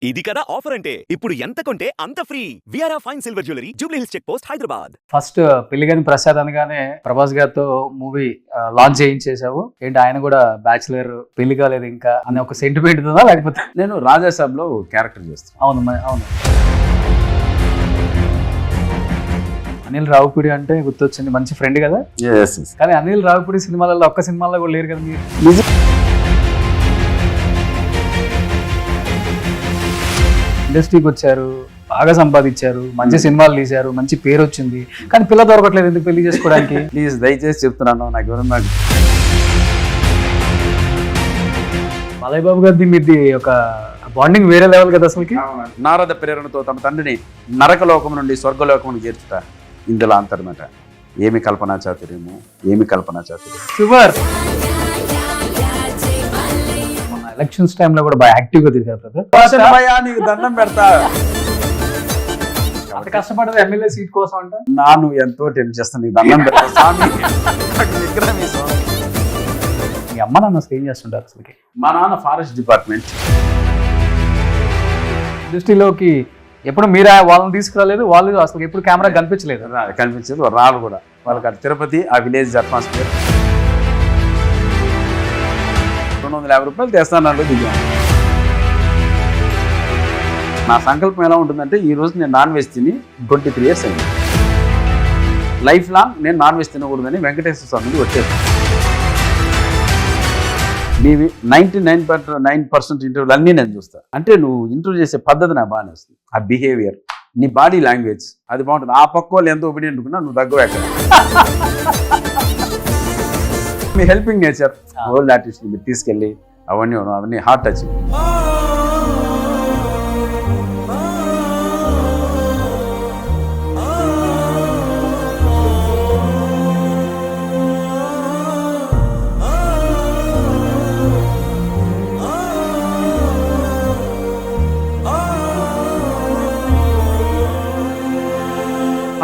ఇది కదా ఆఫర్ అంటే ఇప్పుడు ఎంత కొంటే అంత free VRA fine silver jewellery Jubilee Hills check post Hyderabad. First Pelligaani Prasad అనగానే ప్రభాస్ గారితో మూవీ లాంచ్ చేయించేసావు. ఏంటి ఆయన కూడా బ్యాచులర్, పెళ్లి కాలేదు ఇంకా అనే ఒక సెంటిమెంట్ ఉందా లేకపోతే? నేను రాజాసాబ్ లో క్యారెక్టర్ చేస్తాను. అవును అవును. అనిల్ రావుపూడి అంటే గుర్తొచ్చింది, మంచి ఫ్రెండ్ కదా. కానీ అనిల్ రావుపూడి సినిమాలలో ఒక్క సినిమాలో కూడా లేరు కదా మీరు. ఇండస్ట్రీకి వచ్చారు, బాగా సంపాదించారు, మంచి సినిమాలు తీశారు, మంచి పేరు వచ్చింది, కానీ పిల్ల దొరకట్లేదు. ఎందుకు పెళ్లి చేసుకోవడానికి? ప్లీజ్ దయచేసి చెప్తున్నాను, నాకు ఎవరన్నా మలయ్ బాబు గారిది మీది ఒక బాండింగ్ వేరే లెవెల్ కదా అసలుకి. నారద ప్రేరణతో తమ తండ్రిని నరకలోకం నుండి స్వర్గలోకమును చేర్చుట ఇందులో అంతర్మట. ఏమి కల్పనా చాతుర్యము, ఏమి కల్పనా చాతుర్యం. సూపర్. ఎలక్షన్స్ టైంలో కూడా బాగా యాక్టివ్ గా తిరిగారు బ్రదర్. నీకు దండం పెడతా. అంత కష్టపడదు ఎమ్మెల్యే సీట్ కోసం అంట. నాను ఎంతో టెంప్ట్ చేస్తాను, నీకు దండం పెడతా స్వామి. మీ అమ్మ నాన్న అసలు ఏం చేస్తుంటారు అసలుకి? మా నాన్న ఫారెస్ట్ డిపార్ట్మెంట్. ఇండస్ట్రీలోకి ఎప్పుడు మీరు వాళ్ళని తీసుకురాలేదు, వాళ్ళు అసలు ఎప్పుడు కెమెరా కనిపించలేదు. కనిపించదు, రాళ్ళు కూడా. వాళ్ళకి అటు తిరుపతి, ఆ విలేజ్ అట్మాస్ఫియర్. 250 రూపాయలు తెస్తాను దిగాను. నా సంకల్పం ఎలా ఉంటుందంటే, ఈ రోజు నేను నాన్ వెజ్ తిని 23 years అయింది. లైఫ్ లాంగ్ నేను నాన్ వెజ్ తినకూడదని వెంకటేశ్వర స్వామిని వచ్చేది. నీవి 99% ఇంటర్వ్యూలు అన్నీ నేను చూస్తాను. అంటే నువ్వు ఇంటర్వ్యూ చేసే పద్ధతి నాకు బాగానే వస్తుంది. ఆ బిహేవియర్, నీ బాడీ లాంగ్వేజ్ అది బాగుంటుంది. ఆ పక్క వాళ్ళు ఎంత ఒపీనియన్ అనుకున్నా నువ్వు తగ్గవు ఎక్కడ. మీ హెల్పింగ్ నేచర్, ఓల్డ్ ఆర్టిస్ట్ మీరు తీసుకెళ్ళి అవన్నీ హార్ట్ టచ్.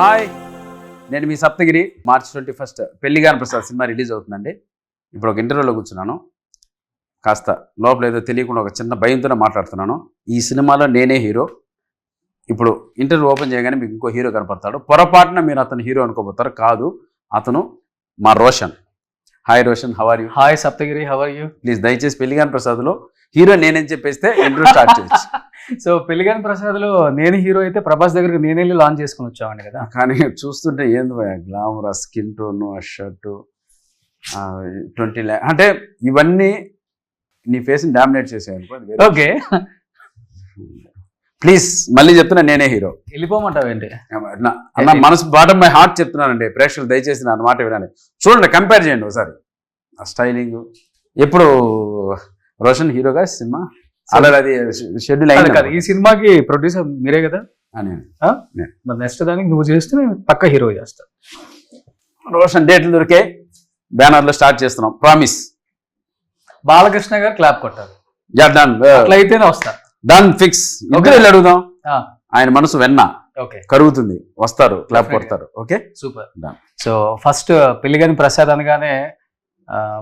హాయ్, నేను మీ సప్తగిరి. March 21 పెళ్లిగాని ప్రసాద్ సినిమా రిలీజ్ అవుతుందండి. ఇప్పుడు ఒక ఇంటర్వ్యూలో కూర్చున్నాను. కాస్త లోపల ఏదో తెలియకుండా ఒక చిన్న భయంతోనే మాట్లాడుతున్నాను. ఈ సినిమాలో నేనే హీరో. ఇప్పుడు ఇంటర్వ్యూ ఓపెన్ చేయగానే మీకు ఇంకో హీరో కనపడతాడు. పొరపాటున మీరు అతను హీరో అనుకోబోతారు. కాదు, అతను మా Roshan. Hi Roshan, how are you? Hi Saptagiri, how are you? Please దయచేసి పెళ్లిగాని ప్రసాద్లో హీరో నేనేం చెప్పేస్తే ఇంటర్వ్యూ స్టార్ట్ చేయొచ్చు. సో పెళ్లిగాని ప్రసాద్ లో నేను హీరో అయితే ప్రభాస్ దగ్గరికి నేనే లాంచ్ చేసుకుని వచ్చామండి కదా. కానీ చూస్తుంటే ఏంది గ్లామర్, స్కిన్ టోన్, ఆ షర్టు, 20 lakhs అంటే ఇవన్నీ నీ ఫేస్ని డామినేట్ చేసేయాలి. ఓకే ప్లీజ్ మళ్ళీ చెప్తున్నా, నేనే హీరో. వెళ్ళిపోమంటావు ఏంటి అన్న? మనసు బాటమ్ మై హార్ట్ చెప్తున్నానండి. ప్రేక్షకులు దయచేసి నా మాట వినాలి. చూడండి, కంపేర్ చేయండి ఒకసారి. ఆ స్టైలింగ్. ఎప్పుడు రోషన్ హీరోగా సినిమా అలాగే అది షెడ్యూల్ అయింది కదా. ఈ సినిమాకి ప్రొడ్యూసర్ మీరే కదా. మరి నెక్స్ట్ దానికి నువ్వు చేస్తే నేను పక్క హీరో చేస్తా. రోషన్ డేట్లు దొరికే బ్యానర్లో స్టార్ట్ చేస్తున్నాం. ప్రామిస్. బాలకృష్ణ గారు క్లాప్ కొట్టారు. డన్. అట్లా అయితేనే వస్తా. Done, fix. వెళ్ళి అడుగుదాం. ఆయన మనసు వెన్న ఓకే కరుగుతుంది, వస్తారు, క్లాప్ కొడతారు. Okay, super. So first Pelligaani Prasad అనగానే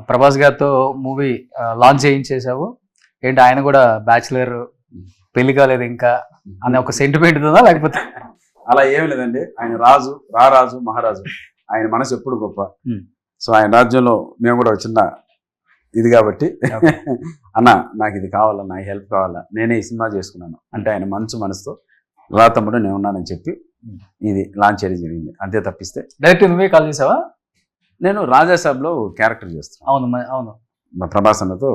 ప్రభాస్ గారితో మూవీ లాంచ్ చేయించేసావు. ఏంటి ఆయన కూడా బ్యాచులర్, పెళ్లి కాలేదు ఇంకా అనే ఒక సెంటిమెంట్ ఉందా లేకపోతే? అలా ఏమి లేదండి. ఆయన రాజు, రారాజు, మహారాజు. ఆయన మనసు ఎప్పుడు గొప్ప. సో ఆయన రాజ్యంలో మేము కూడా చిన్న ఇది కాబట్టి అన్న నాకు ఇది కావాలా, నాకు హెల్ప్ కావాలా, నేనే ఈ సినిమా చేసుకున్నాను అంటే ఆయన మనసుతో రా తమ్ముడు నేను ఉన్నానని చెప్పి ఇది లాంచ్ చేయడం జరిగింది. అంతే తప్పిస్తే. డైరెక్ట్ నువ్వే కాల్ చేసావా? నేను రాజాసాబ్లో క్యారెక్టర్ చేస్తాను. అవును. మా ప్రభాస్ అన్నతో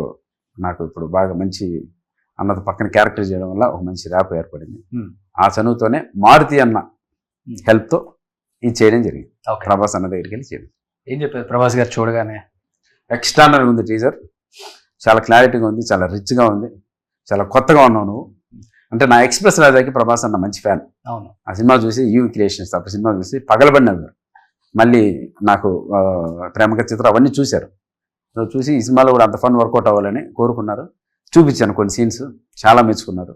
నాకు ఇప్పుడు బాగా మంచి, అన్నతో పక్కన క్యారెక్టర్ చేయడం వల్ల ఒక మంచి ర్యాప్ ఏర్పడింది. ఆ చనువుతోనే మారుతి అన్న హెల్ప్తో ఇది చేయడం జరిగింది. ప్రభాస్ అన్న దగ్గరికి వెళ్ళి చేయడం. ఏం చెప్పారు ప్రభాస్ గారు చూడగానే? ఎక్స్ట్రానరీగా ఉంది టీజర్. చాలా క్లారిటీగా ఉంది, చాలా రిచ్గా ఉంది, చాలా కొత్తగా ఉన్నావు నువ్వు. అంటే నా ఎక్స్ప్రెస్ రాజాకి ప్రభాస్ అన్న మంచి ఫ్యాన్. అవును. ఆ సినిమా చూసి యూ క్రియేషన్స్ అప్పుడు సినిమా చూసి పగలబడినారు. మళ్ళీ నాకు ప్రేమక చిత్రం అవన్నీ చూశారు. చూసి ఈ సినిమాలో కూడా అంత ఫన్ వర్కౌట్ అవ్వాలని కోరుకున్నారు. చూపించాను కొన్ని సీన్స్, చాలా మెచ్చుకున్నారు.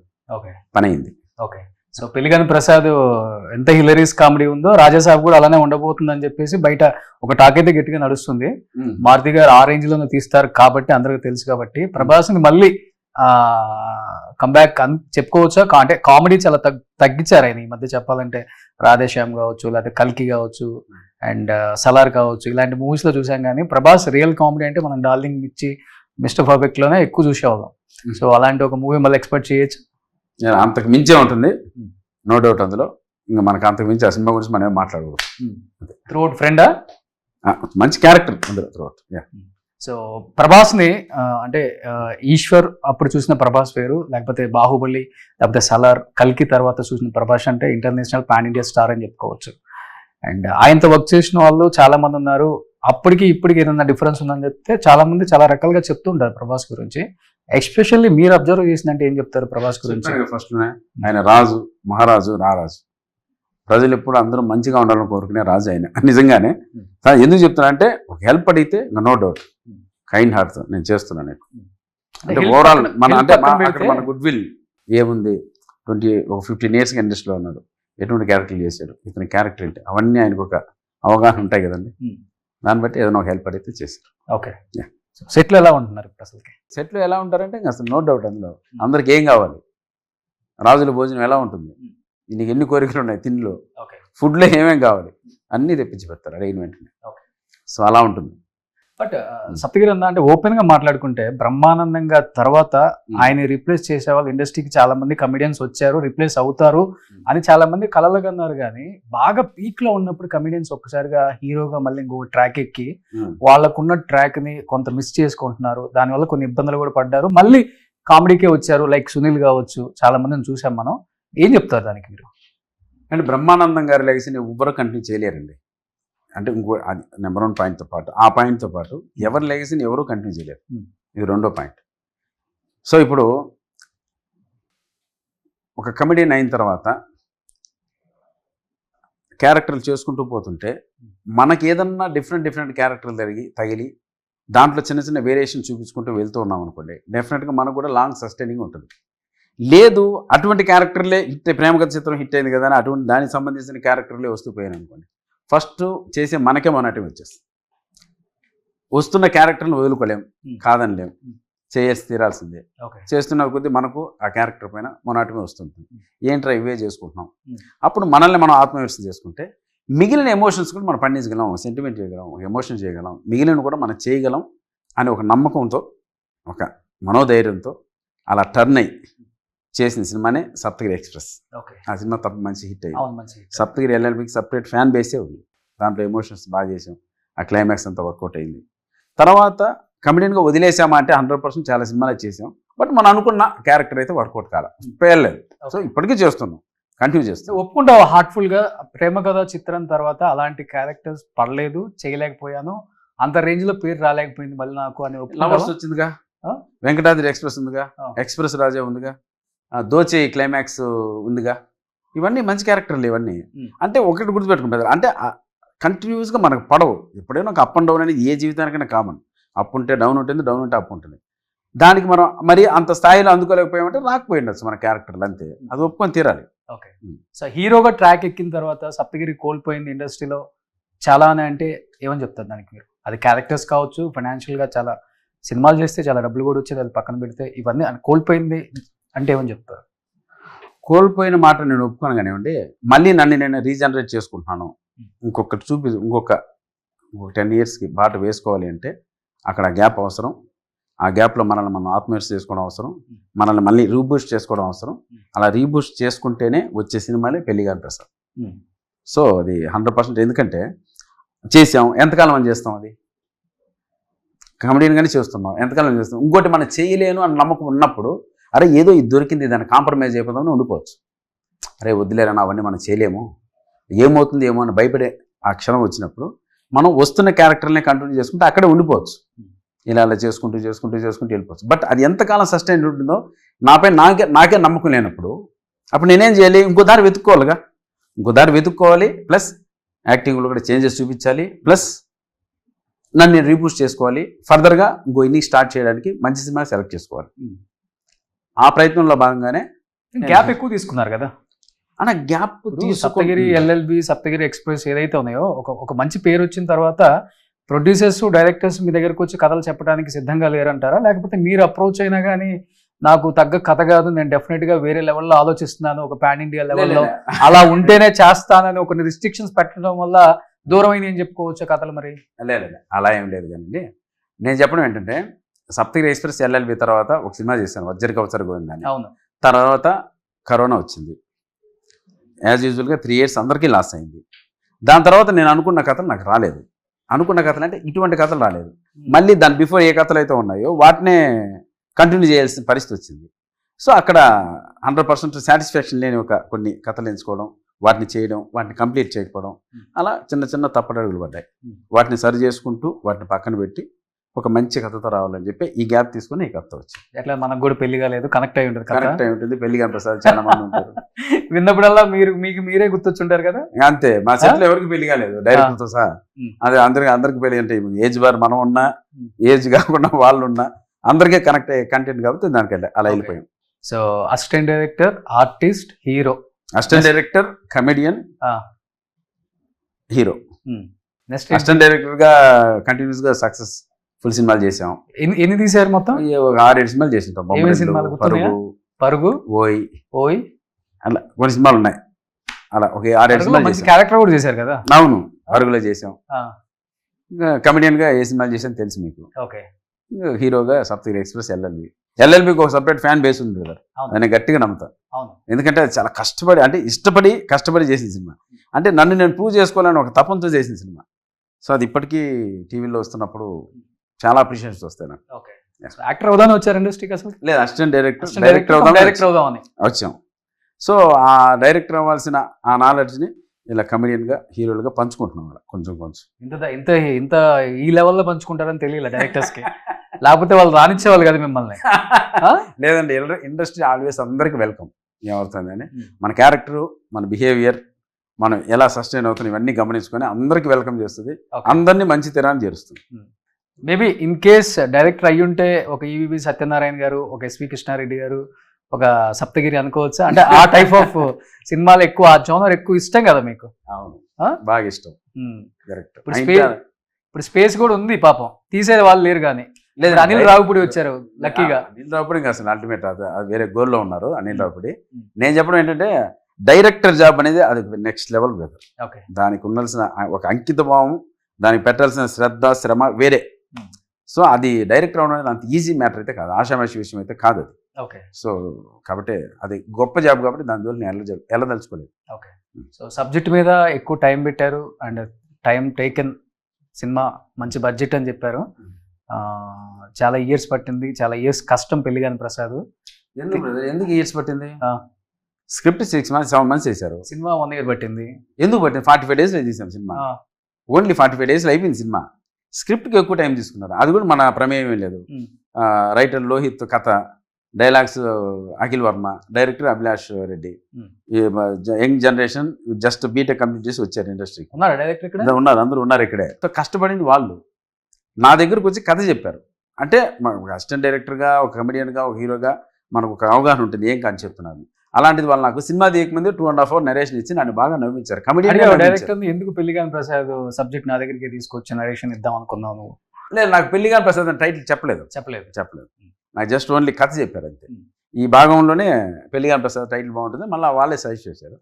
పని అయింది. ఓకే. సో పెళ్లిగాని ప్రసాద్ ఎంత హిలరీస్ కామెడీ ఉందో రాజాసాబ్ కూడా అలానే ఉండబోతుందని చెప్పేసి బయట ఒక టాక్ అయితే గట్టిగా నడుస్తుంది. మారుతి గారు ఆ రేంజ్ లోనే తీస్తారు కాబట్టి అందరికి తెలుసు కాబట్టి ప్రభాస్ని మళ్ళీ కంబ్యాక్ చెప్పుకోవచ్చా? అంటే కామెడీ చాలా తగ్గించారు ఆయన ఈ మధ్య చెప్పాలంటే. రాధేశ్యామ్ కావచ్చు, లేకపోతే కల్కి కావచ్చు, అండ్ సలార్ కావచ్చు, ఇలాంటి మూవీస్ లో చూసాం. కానీ ప్రభాస్ రియల్ కామెడీ అంటే మనం డార్లింగ్ మిర్చి, మిస్టర్ పర్ఫెక్ట్ లోనే ఎక్కువ చూసేవాళ్ళం. సో అలాంటి ఒక మూవీ మళ్ళీ ఎక్స్పెక్ట్ చేయొచ్చు. అంతకు మించే ఉంటుంది, నో డౌట్. అందులో ఇంకా మనకు అంతకు మించి ఆ సినిమా గురించి మనం మాట్లాడకూడదు. త్రూఅవుట్ ఫ్రెండా, మంచి క్యారెక్టర్ అందులో త్రూఅవుట్. సో ప్రభాస్ని అంటే ఈశ్వర్ అప్పుడు చూసిన ప్రభాస్ వేరు, లేకపోతే బాహుబలి, లేకపోతే సలార్, కల్కి తర్వాత చూసిన ప్రభాస్ అంటే ఇంటర్నేషనల్ పాన్ ఇండియా స్టార్ అని చెప్పుకోవచ్చు. అండ్ ఆయనతో వర్క్ చేసిన వాళ్ళు చాలా మంది ఉన్నారు. అప్పటికి ఇప్పటికి ఏదైనా డిఫరెన్స్ ఉందని చెప్తే చాలా మంది చాలా రకాలుగా చెప్తుంటారు ప్రభాస్ గురించి. ఎస్పెషల్లీ మీరు అబ్జర్వ్ చేసిందంటే ఏం చెప్తారు ప్రభాస్ గురించి? ఫస్ట్ ఆయన రాజు, మహారాజు, రారాజు. ప్రజలు ఎప్పుడు అందరూ మంచిగా ఉండాలని కోరుకునే రాజు ఆయన. నిజంగానే ఎందుకు చెప్తున్నా అంటే, ఒక హెల్ప్ అడిగితే నో డౌట్ కైండ్ హార్ట్ నేను చేస్తున్నాను. అంటే ఓవరాల్ మన అంటే మన గుడ్ విల్ ఏముంది. 15 years ఇండస్ట్రీలో ఉన్నాడు, ఎటువంటి క్యారెక్టర్లు చేశాడు, ఇతని క్యారెక్టర్ ఏంటి, అవన్నీ ఆయనకు ఒక అవగాహన ఉంటాయి కదండి. దాన్ని బట్టి ఏదైనా ఒక హెల్ప్ అడిగితే చేశారు. ఓకే. సెట్లో ఎలా ఉంటున్నారు అసలుకి? సెట్లో ఎలా ఉంటారంటే అసలు నో డౌట్ అందులో అందరికి ఏం కావాలి, రాజుల భోజనం ఎలా ఉంటుంది, నీకు ఎన్ని కోరికలు ఉన్నాయి తిండిలో, ఫుడ్లో ఏమేం కావాలి అన్నీ తెప్పించి పెడతారు అడిగిన వెంటనే. సో అలా ఉంటుంది. బట్ సప్తగిరి అన్న అంటే ఓపెన్ గా మాట్లాడుకుంటే బ్రహ్మానందంగా తర్వాత ఆయన రీప్లేస్ చేసే వాళ్ళు ఇండస్ట్రీకి చాలా మంది కమెడియన్స్ వచ్చారు, రీప్లేస్ అవుతారు అని చాలా మంది కలలుగా అన్నారు. కానీ బాగా పీక్ లో ఉన్నప్పుడు కమెడియన్స్ ఒక్కసారిగా హీరోగా మళ్ళీ ఇంకో ట్రాక్ ఎక్కి వాళ్ళకున్న ట్రాక్ ని కొంత మిస్ చేసుకుంటున్నారు. దానివల్ల కొన్ని ఇబ్బందులు కూడా పడ్డారు. మళ్ళీ కామెడీకే వచ్చారు, లైక్ సునీల్ కావచ్చు, చాలా మందిని చూసాం మనం. ఏం చెప్తారు దానికి మీరు? అంటే బ్రహ్మానందం గారి లెగసీని ఎవ్వరూ కంటిన్యూ చేయలేరండి. అంటే ఇంకో అది నెంబర్ 1 పాయింట్తో పాటు, ఆ పాయింట్తో పాటు ఎవరి లెగసీని ఎవరూ కంటిన్యూ చేయలేరు. ఇది రెండో పాయింట్. సో ఇప్పుడు ఒక కమెడియన్ అయిన తర్వాత క్యారెక్టర్లు చేసుకుంటూ పోతుంటే మనకి ఏదన్నా డిఫరెంట్ క్యారెక్టర్లు తగిలి దాంట్లో చిన్న చిన్న వేరియేషన్ చూపించుకుంటూ వెళ్తూ ఉన్నాం అనుకోండి, డెఫినెట్గా మనకు కూడా లాంగ్ సస్టైనింగ్ ఉంటుంది. లేదు అటువంటి క్యారెక్టర్లే హిట్, ప్రేమగత చిత్రం హిట్ అయింది కదా అని అటువంటి దానికి సంబంధించిన క్యారెక్టర్లే వస్తూ పోయాను అనుకోండి, ఫస్ట్ చేసే మనకే మొనాటివ్ వచ్చేస్తుంది. వస్తున్న క్యారెక్టర్ని వదులుకోలేం, కాదనిలేం, చేసి తీరాల్సిందే. చేస్తున్న కొద్దీ మనకు ఆ క్యారెక్టర్ పైన మొనాటివ్ వస్తుంది. ఏంట్రా ఇవే చేసుకుంటున్నాం. అప్పుడు మనల్ని మనం ఆత్మవిమర్శన చేసుకుంటే మిగిలిన ఎమోషన్స్ కూడా మనం పండించగలం, సెంటిమెంట్ చేయగలం, ఎమోషన్ చేయగలం, మిగిలిన కూడా మనం చేయగలం అని ఒక నమ్మకంతో, ఒక మనోధైర్యంతో అలా టర్న్ అయ్యి చేసిన సినిమానే సప్తగిరి ఎక్స్ప్రెస్. ఆ సినిమా తప్ప మంచి హిట్ అయ్యింది. సప్తగిరి ఎల్ఎల్బికి సపరేట్ ఫ్యాన్ బేసే ఉంది. దాంట్లో ఎమోషన్స్ బాగా చేసాం, ఆ క్లైమాక్స్ అంతా వర్కౌట్ అయింది. తర్వాత కమెడియన్గా వదిలేసామా అంటే 100% చాలా సినిమాలు చేసాం. బట్ మనం అనుకున్న క్యారెక్టర్ అయితే వర్కౌట్ కాల, పేర్లేదు. సో ఇప్పటికీ చేస్తున్నాం, కంటిన్యూ చేస్తాం. ఒప్పుకుంటావు హార్ట్ఫుల్ గా ప్రేమ కథ చిత్రం తర్వాత అలాంటి క్యారెక్టర్స్ పడలేదు, చేయలేకపోయాను, అంత రేంజ్ లో పేరు రాలేకపోయింది మళ్ళీ నాకు అని. లవర్స్ వచ్చిందిగా, వెంకటాద్రి ఎక్స్ప్రెస్ ఉందిగా, ఎక్స్ప్రెస్ రాజా ఉందిగా, దోచే క్లైమాక్స్ ఉందిగా, ఇవన్నీ మంచి క్యారెక్టర్లు. ఇవన్నీ అంటే ఒకటి గుర్తుపెట్టుకుంటారు, అంటే కంటిన్యూస్గా మనకు పడవు. ఎప్పుడైనా ఒక అప్ అండ్ డౌన్ అనేది ఏ జీవితానికైనా కామన్. అప్ ఉంటే డౌన్ ఉంటుంది, డౌన్ ఉంటే అప్ ఉంటుంది. దానికి మనం మరి అంత స్థాయిలో అందుకోలేకపోయామంటే రాకపోయి ఉండొచ్చు మన క్యారెక్టర్లు, అంతే. అది ఒప్పుకొని తీరాలి. ఓకే. సో హీరోగా ట్రాక్ ఎక్కిన తర్వాత సప్తగిరి కోల్పోయింది ఇండస్ట్రీలో చాలా అని అంటే ఏమని చెప్తారు దానికి మీరు? అది క్యారెక్టర్స్ కావచ్చు, ఫైనాన్షియల్గా చాలా సినిమాలు చేస్తే చాలా డబ్బులు కూడా వచ్చేది, అది పక్కన పెడితే ఇవన్నీ కోల్పోయింది అంటే ఏమని చెప్తారు? కోల్పోయిన మాట నేను ఒప్పుకోను కానివ్వండి, మళ్ళీ నన్ను నేను రీజనరేట్ చేసుకుంటున్నాను, ఇంకొక 10 yearsకి బాట వేసుకోవాలి అంటే అక్కడ గ్యాప్ అవసరం. ఆ గ్యాప్లో మనల్ని మనం ఆత్మవిమర్శ చేసుకోవడం అవసరం, మనల్ని మళ్ళీ రీబూస్ట్ చేసుకోవడం అవసరం. అలా రీబూస్ట్ చేసుకుంటేనే వచ్చే సినిమాలే పెళ్లిగాని ప్రసాద్. సో అది 100%. ఎందుకంటే చేసాం, ఎంతకాలం అని చేస్తాం, అది కమెడీగానే చేస్తున్నాం, ఎంతకాలం చేస్తాం. ఇంకోటి మనం చేయలేను అని నమ్మకం ఉన్నప్పుడు, అరే ఏదో ఇది దొరికింది దాన్ని కాంప్రమైజ్ అయిపోదామని ఉండిపోవచ్చు. అరే వద్దులేరని అవన్నీ మనం చేయలేము, ఏమవుతుంది ఏమో అని భయపడే ఆ క్షణం వచ్చినప్పుడు మనం వస్తున్న క్యారెక్టర్ని కంటిన్యూ చేసుకుంటే అక్కడే ఉండిపోవచ్చు. ఇలా చేసుకుంటూ వెళ్ళిపోవచ్చు. బట్ అది ఎంతకాలం సస్టైన్ ఉంటుందో నాపై నాకే నమ్మకం లేనప్పుడు అప్పుడు నేనేం చేయాలి? ఇంకో దారి వెతుక్కోవాలి. ప్లస్ యాక్టింగ్లో కూడా చేంజెస్ చూపించాలి. ప్లస్ నన్ను నేను రీబూస్ట్ చేసుకోవాలి. ఫర్దర్గా ఇంకో ఇన్నింగ్ స్టార్ట్ చేయడానికి మంచి సినిమా సెలెక్ట్ చేసుకోవాలి. ఆ ప్రయత్నంలో భాగంగానే గ్యాప్ ఎక్కువ తీసుకున్నారు కదా అన్న. Gap Saptagiri LLB, Saptagiri express ఏదైతే ఉన్నాయో ఒక మంచి పేరు వచ్చిన తర్వాత ప్రొడ్యూసర్స్, డైరెక్టర్స్ మీ దగ్గరకు వచ్చి కథలు చెప్పడానికి సిద్ధంగా లేరంటారా? లేకపోతే మీరు అప్రోచ్ అయినా కానీ నాకు తగ్గ కథ కాదు, నేను డెఫినెట్ గా వేరే లెవెల్లో ఆలోచిస్తున్నాను, ఒక పాన్ ఇండియా లెవెల్లో అలా ఉంటేనే చేస్తానని ఒక రిస్ట్రిక్షన్స్ పెట్టడం వల్ల దూరం అయింది అని చెప్పుకోవచ్చు కథలు మరి? లేదు అలా ఏం లేదు కానీ నేను చెప్పడం ఏంటంటే సప్తగిరి ఎక్స్ప్రెస్ ఎల్ఎల్బి తర్వాత ఒక సినిమా చేశాను వజ్జరి కవచర్ గోవిందని. అవును. తర్వాత కరోనా వచ్చింది. యాజ్ యూజువల్గా 3 years అందరికీ లాస్ అయింది. దాని తర్వాత నేను అనుకున్న కథలు నాకు రాలేదు. అనుకున్న కథలు అంటే ఇటువంటి కథలు రాలేదు. మళ్ళీ దాని బిఫోర్ ఏ కథలు అయితే ఉన్నాయో వాటినే కంటిన్యూ చేయాల్సిన పరిస్థితి వచ్చింది. సో అక్కడ 100% సాటిస్ఫాక్షన్ లేని కొన్ని కథలు ఎంచుకోవడం, వాటిని చేయడం, వాటిని కంప్లీట్ చేయకపోవడం, అలా చిన్న చిన్న తప్పటడుగులు పడ్డాయి. వాటిని సరి చేసుకుంటూ వాటిని పక్కన పెట్టి ఒక మంచి కథతో రావాలని చెప్పి ఈ గ్యాప్ తీసుకుని ఈ కథతో వచ్చింది. ఎట్లా మనకు కూడా పెళ్లి కాలేదు, కనెక్ట్ అయి ఉంటుంది, కరెక్ట్ అయి ఉంటుంది. పెళ్లిగాని ప్రసాద్ చాలా మంది ఉంటారు. విన్నప్పుడల్లా మీకు మీరే గుర్తొచ్చుంటారు కదా. అంతే, మా సెట్లో ఎవరికి పెళ్లి కాలేదు డైరెక్టర్ తో సహా. అదే అందరికి పెళ్లి అంటే ఏజ్ బార్ మనం ఉన్నా, ఏజ్ కాకుండా వాళ్ళు ఉన్నా అందరికీ కనెక్ట్ అయ్యే కంటెంట్ కాబట్టి దానికి అలా వెళ్ళిపోయాం. So assistant director, artist, hero. Assistant director, comedian, hero. Next assistant director గా కంటిన్యూస్ గా సక్సెస్ ఫుల్ సినిమాలు చేసాం. ఎన్ని తీసారు మొత్తం? 6-7 సినిమాలు చేసింటాం. పరుగు, ఓయ్ అలా కొన్ని సినిమాలు ఉన్నాయి. అలా ఒక 6-7 సినిమాలు మంచి క్యారెక్టర్ కూడా చేశారు కదా. అవును, పరుగులో చేసాం. కమెడియన్ గా ఏ సినిమాలు చేసాం తెలుసు మీకు. ఓకే. హీరోగా సప్తగిరి ఎక్స్ప్రెస్ ఎల్ఎల్బికి ఒక సపరేట్ ఫ్యాన్ బేస్ ఉంది కదా, నేను గట్టిగా నమ్ముతా. ఎందుకంటే అది చాలా కష్టపడి, అంటే కష్టపడి చేసిన సినిమా. అంటే నన్ను నేను ప్రూవ్ చేసుకోవాలని ఒక తపంతో చేసిన సినిమా. సో అది ఇప్పటికీ టీవీలో వస్తున్నప్పుడు చాలా అప్రిషియేషన్స్ వస్తాయి నాకు. యాక్టర్ అవుదాని వచ్చారు ఇండస్ట్రీకి అసలు? లేదు, అసిస్టెంట్ డైరెక్టర్ అవుదామని వచ్చాం. సో ఆ డైరెక్టర్ అవ్వాల్సిన ఆ నాలెడ్జ్ని ఇలా కమెడియన్గా, హీరోలుగా పంచుకుంటున్నాం అలా కొంచెం. ఇంత ఈ లెవెల్లో పంచుకుంటారని తెలియలే డైరెక్టర్స్కి. లేకపోతే వాళ్ళు రానిచ్చేవాళ్ళు కదా మిమ్మల్ని. లేదండి, ఇండస్ట్రీ ఆల్వేస్ అందరికి వెల్కమ్. ఏమవుతుందని మన క్యారెక్టరు, మన బిహేవియర్, మనం ఎలా సస్టైన్ అవుతుంది ఇవన్నీ గమనించుకొని అందరికి వెల్కమ్ చేస్తుంది, అందరినీ మంచి తీరాన్ని చేరుస్తుంది. మేబీ ఇన్ కేస్ డైరెక్టర్ అయ్యుంటే ఒక ఈవీవి సత్యనారాయణ గారు, ఒక ఎస్వి కృష్ణారెడ్డి గారు, ఒక సప్తగిరి అనుకోవచ్చా? అంటే ఆ టైప్ ఆఫ్ సినిమాలు ఎక్కువ, ఆ జోనర్ ఎక్కువ ఇష్టం కదా మీకు? అవును, బాగా ఇష్టం. కరెక్ట్. ఇప్పుడు స్పేస్ కూడా ఉంది పాపం, తీసేది వాళ్ళు లేరు. కానీ లేదు, అనిల్ రావుపూడి వచ్చారు లక్కీగా. అనిల్ రావుపూడి అసలు అల్టిమేట్, అది వేరే గోల్లో ఉన్నారు అనిల్ రావుపూడి. నేను చెప్పడం ఏంటంటే డైరెక్టర్ జాబ్ అనేది అది నెక్స్ట్ లెవెల్ బ్రదర్. దానికి ఉండాల్సిన ఒక అంకిత భావం, దానికి పెట్టాల్సిన శ్రద్ధ, శ్రమ వేరే. సో అది డైరెక్టర్ అవడం అనేది అంత ఈజీ మ్యాటర్ అయితే కాదు, ఆషామాషి విషయం అయితే కాదు అది. సో కాబట్టి అది గొప్ప జాబ్ కాబట్టి దాని ద్వారా నేను వెళ్ళదలుచుకోలేదు. ఓకే. సో సబ్జెక్ట్ మీద ఎక్కువ టైం పెట్టారు అండ్ టైం టేకెన్ సినిమా, మంచి బడ్జెట్ అని చెప్పారు. చాలా ఇయర్స్ పట్టింది, చాలా ఇయర్స్ కష్టం పెళ్లిగాని ప్రసాద్. ఎందుకు ఇయర్స్ పట్టింది? స్క్రిప్ట్ 6 months 7 months చేశారు. సినిమా 1 year పట్టింది. ఎందుకు పట్టింది? 45 days చేసాం సినిమా. ఓన్లీ 45 days అయిపోయింది సినిమా. స్క్రిప్ట్కి ఎక్కువ టైం తీసుకున్నారు, అది కూడా మన ప్రమేయం ఏం లేదు. రైటర్ లోహిత్ కథ, dialogues Akhil Varma, director Abhilash Reddy. Young generation just BTech complete చేసి వచ్చారు ఇండస్ట్రీకి. ఉన్నారు, అందరూ ఉన్నారు ఇక్కడే. కష్టపడింది వాళ్ళు. నా దగ్గరకు వచ్చి కథ చెప్పారు. అంటే ఒక అసిస్టెంట్ డైరెక్టర్గా, ఒక కమెడియన్గా, ఒక హీరోగా మనకు ఒక అవగాహన ఉంటుంది ఏం కానీ చెప్తున్నారు. అలాంటిది వాళ్ళు నాకు సినిమా తీయకముందే 2.5 hours నరేషన్ ఇచ్చి నన్ను బాగా నవ్వించారు. కమెడియన్ డైరెక్టర్ ఎందుకు పెళ్లిగాని ప్రసాద్ సబ్జెక్ట్ నా దగ్గరికి తీసుకొచ్చి నరేషన్ ఇద్దాం అనుకున్నాను? లేదు, నాకు పెళ్లిగాని ప్రసాద్ టైటిల్ చెప్పలేదు. నాకు జస్ట్ ఓన్లీ కథ చెప్పారు అంతే. ఈ భాగంలోనే పెళ్లిగాని ప్రసాద్ టైటిల్ బాగుంటుంది, మళ్ళీ వాళ్ళే సజెస్ట్ చేశారు.